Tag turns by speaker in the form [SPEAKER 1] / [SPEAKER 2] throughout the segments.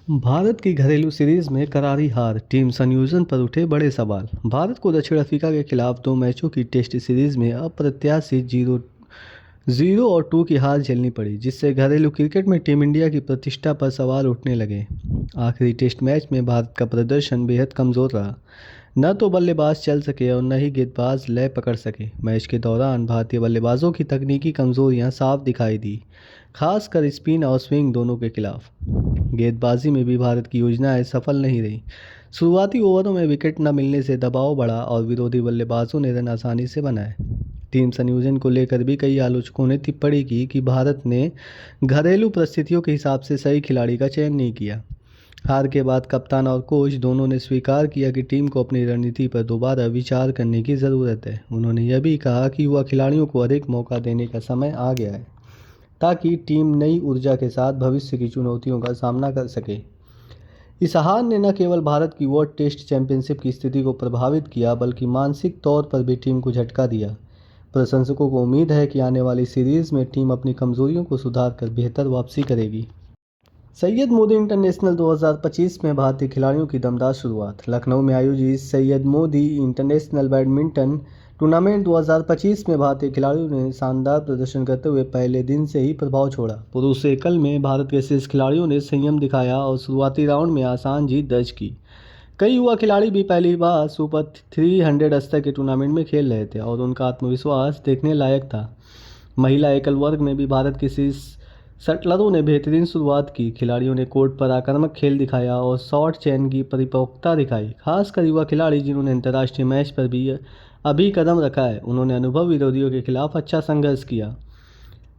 [SPEAKER 1] भारत की घरेलू सीरीज में करारी हार, टीम संयोजन पर उठे बड़े सवाल। भारत को दक्षिण अफ्रीका के खिलाफ 2 मैचों की टेस्ट सीरीज में अप्रत्याशित 0-2 की हार झेलनी पड़ी, जिससे घरेलू क्रिकेट में टीम इंडिया की प्रतिष्ठा पर सवाल उठने लगे। आखिरी टेस्ट मैच में भारत का प्रदर्शन बेहद कमज़ोर रहा। न तो बल्लेबाज चल सके और न ही गेंदबाज लय पकड़ सके। मैच के दौरान भारतीय बल्लेबाजों की तकनीकी कमजोरियां साफ दिखाई दी, खासकर स्पिन और स्विंग दोनों के खिलाफ। गेंदबाजी में भी भारत की योजनाएं सफल नहीं रहीं। शुरुआती ओवरों में विकेट न मिलने से दबाव बढ़ा और विरोधी बल्लेबाजों ने रन आसानी से बनाए। टीम संयोजन को लेकर भी कई आलोचकों ने टिप्पणी की कि भारत ने घरेलू परिस्थितियों के हिसाब से सही खिलाड़ी का चयन नहीं किया। हार के बाद कप्तान और कोच दोनों ने स्वीकार किया कि टीम को अपनी रणनीति पर दोबारा विचार करने की ज़रूरत है। उन्होंने यह भी कहा कि युवा खिलाड़ियों को अधिक मौका देने का समय आ गया है, ताकि टीम नई ऊर्जा के साथ भविष्य की चुनौतियों का सामना कर सके। इस हार ने न केवल भारत की वर्ल्ड टेस्ट चैंपियनशिप की स्थिति को प्रभावित किया, बल्कि मानसिक तौर पर भी टीम को झटका दिया। प्रशंसकों को उम्मीद है कि आने वाली सीरीज में टीम अपनी कमजोरियों को सुधार कर बेहतर वापसी करेगी। सैयद मोदी इंटरनेशनल 2025 में भारतीय खिलाड़ियों की दमदार शुरुआत। लखनऊ में आयोजित Syed Modi international badminton tournament 2025 में भारतीय खिलाड़ियों ने शानदार प्रदर्शन करते हुए पहले दिन से ही प्रभाव छोड़ा। पुरुष एकल में भारत के शीर्ष खिलाड़ियों ने संयम दिखाया और शुरुआती राउंड में आसान जीत दर्ज की। कई युवा खिलाड़ी भी पहली बार सुपर 300 स्तर के टूर्नामेंट में खेल रहे थे और उनका आत्मविश्वास देखने लायक था। महिला एकल वर्ग में भी भारत के शीर्ष शटलरों ने बेहतरीन शुरुआत की। खिलाड़ियों ने कोर्ट पर आक्रामक खेल दिखाया और शॉट चयन की परिपक्वता दिखाई। खासकर युवा खिलाड़ी जिन्होंने अंतर्राष्ट्रीय मैच पर भी अभी कदम रखा है, उन्होंने अनुभवी विरोधियों के खिलाफ अच्छा संघर्ष किया।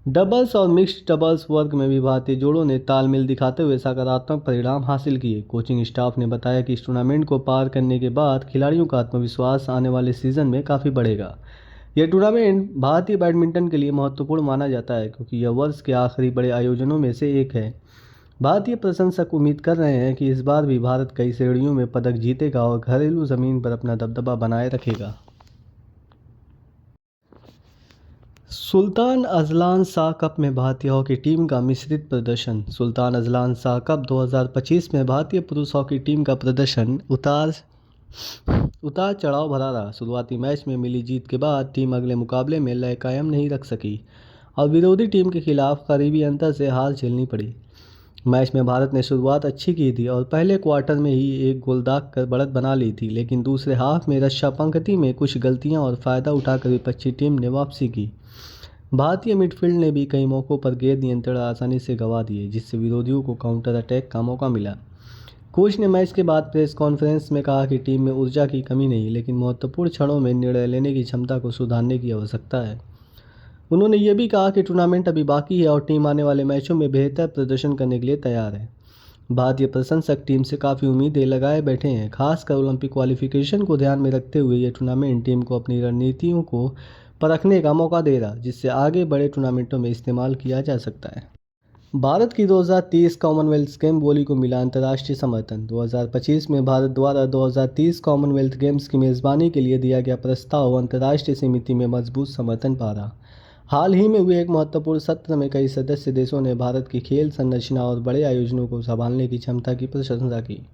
[SPEAKER 1] डबल्स और मिक्स्ड डबल्स वर्ग में भी भारतीय जोड़ों ने तालमेल दिखाते हुए सकारात्मक परिणाम हासिल किए। कोचिंग स्टाफ ने बताया कि इस टूर्नामेंट को पार करने के बाद खिलाड़ियों का आत्मविश्वास आने वाले सीजन में काफ़ी बढ़ेगा। यह टूर्नामेंट भारतीय बैडमिंटन के लिए महत्वपूर्ण माना जाता है, क्योंकि यह वर्ष के आखिरी बड़े आयोजनों में से एक है। भारतीय प्रशंसक उम्मीद कर रहे हैं कि इस बार भी भारत कई श्रेणियों में पदक जीतेगा और घरेलू जमीन पर अपना दबदबा बनाए रखेगा। सुल्तान अजलान शाह कप में भारतीय हॉकी टीम का मिश्रित प्रदर्शन। सुल्तान अजलान शाह कप 2025 में भारतीय पुरुष हॉकी टीम का प्रदर्शन उतार चढ़ाव भरा रहा। शुरुआती मैच में मिली जीत के बाद टीम अगले मुकाबले में लय कायम नहीं रख सकी और विरोधी टीम के खिलाफ करीबी अंतर से हार झेलनी पड़ी। मैच में भारत ने शुरुआत अच्छी की थी और पहले क्वार्टर में ही एक गोल दाग कर बढ़त बना ली थी, लेकिन दूसरे हाफ में रक्षा पंक्ति में कुछ गलतियां और फ़ायदा उठाकर विपक्षी टीम ने वापसी की। भारतीय मिडफील्ड ने भी कई मौक़ों पर गेंद नियंत्रण आसानी से गंवा दिए, जिससे विरोधियों को काउंटर अटैक का मौका मिला। कोच ने मैच के बाद प्रेस कॉन्फ्रेंस में कहा कि टीम में ऊर्जा की कमी नहीं, लेकिन महत्वपूर्ण क्षणों में निर्णय लेने की क्षमता को सुधारने की आवश्यकता है। उन्होंने ये भी कहा कि टूर्नामेंट अभी बाकी है और टीम आने वाले मैचों में बेहतर प्रदर्शन करने के लिए तैयार है। भारतीय प्रशंसक टीम से काफ़ी उम्मीदें लगाए बैठे हैं, खासकर ओलंपिक क्वालिफिकेशन को ध्यान में रखते हुए। यह टूर्नामेंट टीम को अपनी रणनीतियों को परखने का मौका दे रहा, जिससे आगे बड़े टूर्नामेंटों में इस्तेमाल किया जा सकता है। भारत की 2030 कॉमनवेल्थ गेम बोली को मिला अंतर्राष्ट्रीय समर्थन। 2025 में भारत द्वारा 2030 कॉमनवेल्थ गेम्स की मेज़बानी के लिए दिया गया प्रस्ताव अंतर्राष्ट्रीय समिति में मजबूत समर्थन पा रहा। हाल ही में हुए एक महत्वपूर्ण सत्र में कई सदस्य देशों ने भारत की खेल संरचना और बड़े आयोजनों को संभालने की क्षमता की प्रशंसा की।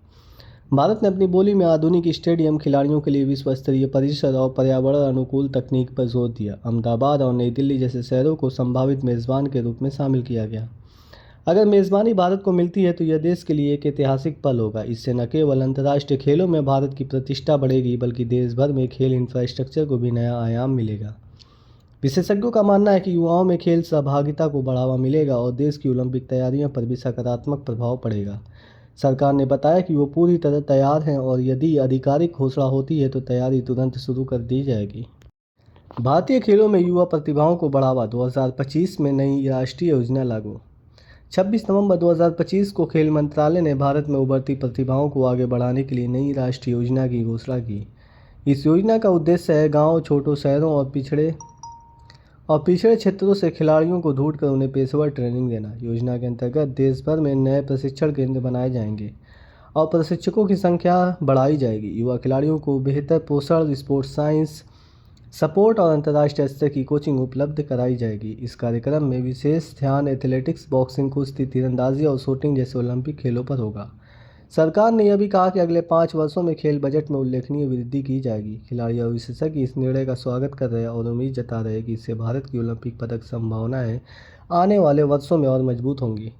[SPEAKER 1] भारत ने अपनी बोली में आधुनिक स्टेडियम, खिलाड़ियों के लिए विश्व स्तरीय परिसर और पर्यावरण अनुकूल तकनीक पर जोर दिया। अहमदाबाद और नई दिल्ली जैसे शहरों को संभावित मेज़बान के रूप में शामिल किया गया। अगर मेज़बानी भारत को मिलती है तो यह देश के लिए एक ऐतिहासिक पल होगा। इससे न केवल अंतर्राष्ट्रीय खेलों में भारत की प्रतिष्ठा बढ़ेगी, बल्कि देश भर में खेल इंफ्रास्ट्रक्चर को भी नया आयाम मिलेगा। विशेषज्ञों का मानना है कि युवाओं में खेल सहभागिता को बढ़ावा मिलेगा और देश की ओलंपिक तैयारियों पर भी सकारात्मक प्रभाव पड़ेगा। सरकार ने बताया कि वो पूरी तरह तैयार हैं और यदि आधिकारिक घोषणा होती है तो तैयारी तुरंत शुरू कर दी जाएगी। भारतीय खेलों में युवा प्रतिभाओं को बढ़ावा, 2025 में नई राष्ट्रीय योजना लागू। 26 नवंबर 2025 को खेल मंत्रालय ने भारत में उभरती प्रतिभाओं को आगे बढ़ाने के लिए नई राष्ट्रीय योजना की घोषणा की। इस योजना का उद्देश्य है गाँव, छोटे शहरों और पिछड़े क्षेत्रों से खिलाड़ियों को ढूंढकर उन्हें पेशेवर ट्रेनिंग देना। योजना के अंतर्गत देश भर में नए प्रशिक्षण केंद्र बनाए जाएंगे और प्रशिक्षकों की संख्या बढ़ाई जाएगी। युवा खिलाड़ियों को बेहतर पोषण, स्पोर्ट्स साइंस सपोर्ट और अंतर्राष्ट्रीय स्तर की कोचिंग उपलब्ध कराई जाएगी। इस कार्यक्रम में विशेष ध्यान एथलेटिक्स, बॉक्सिंग, कुश्ती, तीरंदाजी और शूटिंग जैसे ओलंपिक खेलों पर होगा। सरकार ने यह भी कहा कि अगले 5 वर्षों में खेल बजट में उल्लेखनीय वृद्धि की जाएगी। खिलाड़ी और विशेषज्ञ इस निर्णय का स्वागत कर रहे हैं और उम्मीद जता रहे हैं कि इससे भारत की ओलंपिक पदक संभावनाएं आने वाले वर्षों में और मजबूत होंगी।